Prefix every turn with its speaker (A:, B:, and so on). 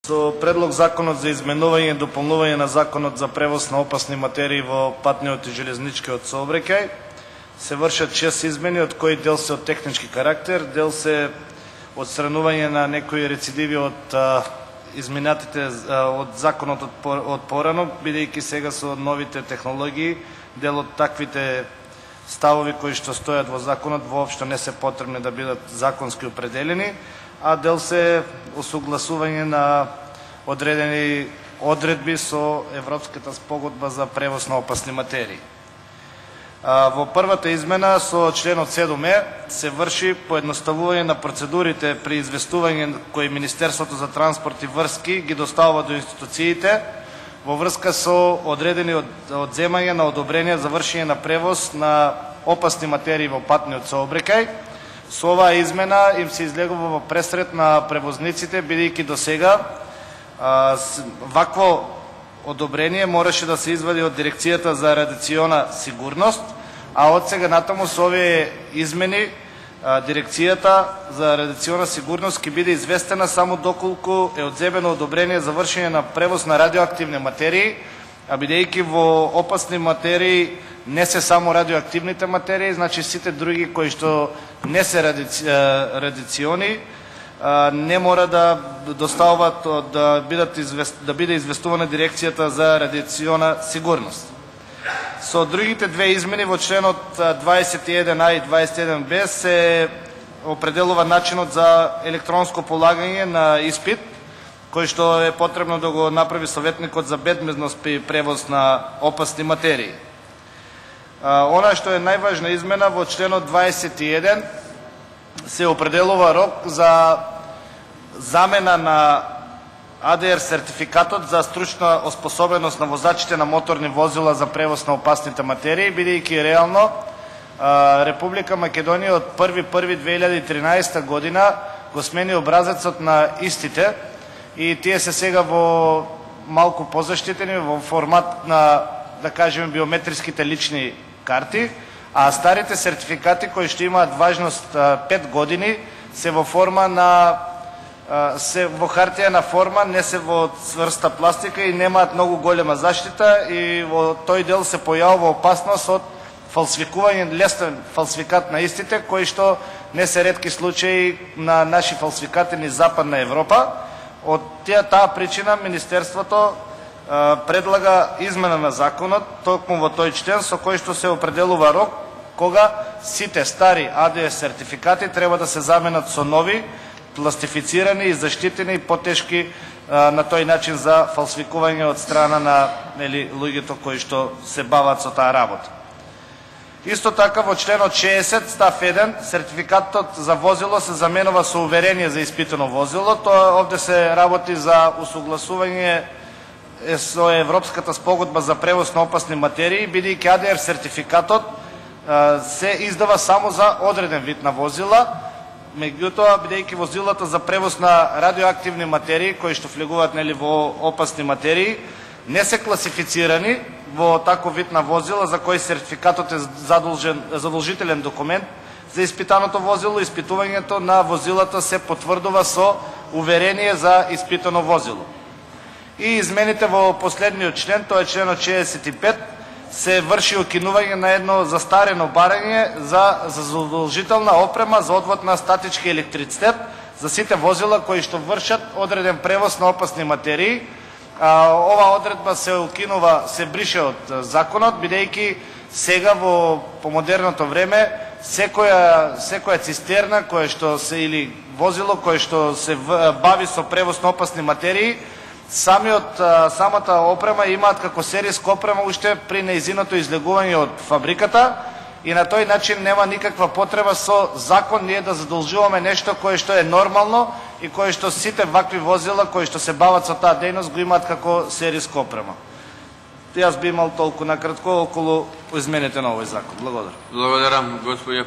A: Со предлог законот за изменување и дополнување на законот за превоз на опасни материи во патниот и железничкиот сообраќај се вршат 6 измени, од кои дел се од технички карактер, дел се отстранување на некои рецидиви од изминатите од законот од порано, бидејќи сега со новите технологии дел од таквите ставови кои што стојат во законот воопшто не се потребни да бидат законски определени, а дел се осугласување на одредени одредби со Европската спогодба за превоз на опасни материи. Во првата измена со членот 7е се врши поедноставување на процедурите при известување кои Министерството за транспорт и врски ги доставува до институциите во врска со одредени одземање на одобрение за вршење на превоз на опасни материи во патниот сообраќај. Со оваа измена им се излегува во пресрет на превозниците, бидејќи до сега вакво одобрение мораше да се извади од Дирекцијата за радиациона сигурност, а од сега натаму со овие измени Дирекцијата за радиациона сигурност ќе биде известена само доколку е одземено одобрение за вршење на превоз на радиоактивни материи, а бидејќи во опасни материи не се само радиоактивните материи, значи сите други кои што не се радиациони не мора да доставуваат да биде известувана Дирекцијата за радиациона сигурност. Со другите две измени во членот 21а и 21б се определува начинот за електронско полагање на испит, кој што е потребно да го направи советникот за безбедност при превоз на опасни материи. Она што е најважна измена во членот 21 се определува рок за замена на АДР сертификатот за стручна оспособеност на возачите на моторни возила за превоз на опасните материи, бидејќи реално Република Македонија од 1.1.2013 година го смени образецот на истите и тие се сега во малку позаштитени во формат на, да кажеме, биометриските лични карти, а старите сертификати кои што имаат важност 5 години се во форма на се во хартиена форма, не се во цврста пластика и немаат многу голема заштита и во тој дел се појавува опасност од фалсификување, лесен фалсификат на истите, кои што не се ретки случаи на наши фалсификати низ Западна Европа. Од таа причина Министерството предлага измена на законот токму во тој член со кој што се определува рок кога сите стари АДС сертификати треба да се заменат со нови, пластифицирани и заштитени и потешки на тој начин за фалсификување од страна на луѓето кои што се бават со таа работа. Исто така во членот 60 став 1 сертификатот за возило се заменува со уверение за испитано возило. Тоа овде се работи за усугласување со Европската спогодба за превоз на опасни материи, бидејќи АДР сертификатот се издава само за одреден вид на возила. Меѓутоа, бидејќи возилата за превоз на радиоактивни материи, кои што влегуваат во опасни материи, не се класифицирани во таков вид на возила за кој сертификатот е задолжителен документ за испитаното возило, испитувањето на возилата се потврдува со уверение за испитано возило. И измените во последниот член, тоа е членот 65, се врши окинување на едно застарено барање за задолжителна опрема за одвод на статички електрицитет за сите возила кои што вршат одреден превоз на опасни материи. Ова одредба се укинува, се брише од законот, бидејќи сега во помодерното време секоја цистерна која што се или возило кое што се бави со превоз на опасни материи, самата опрема имаат како серијска опрема уште при нејзиното излегување од фабриката и на тој начин нема никаква потреба со закон ние да задолжуваме нешто кое што е нормално и кое што сите вакви возила кои што се бават со таа дејност го имаат како серијска опрема. Јас би имал толку накратко околу измените на овој закон. Благодарам.
B: Благодарам, господја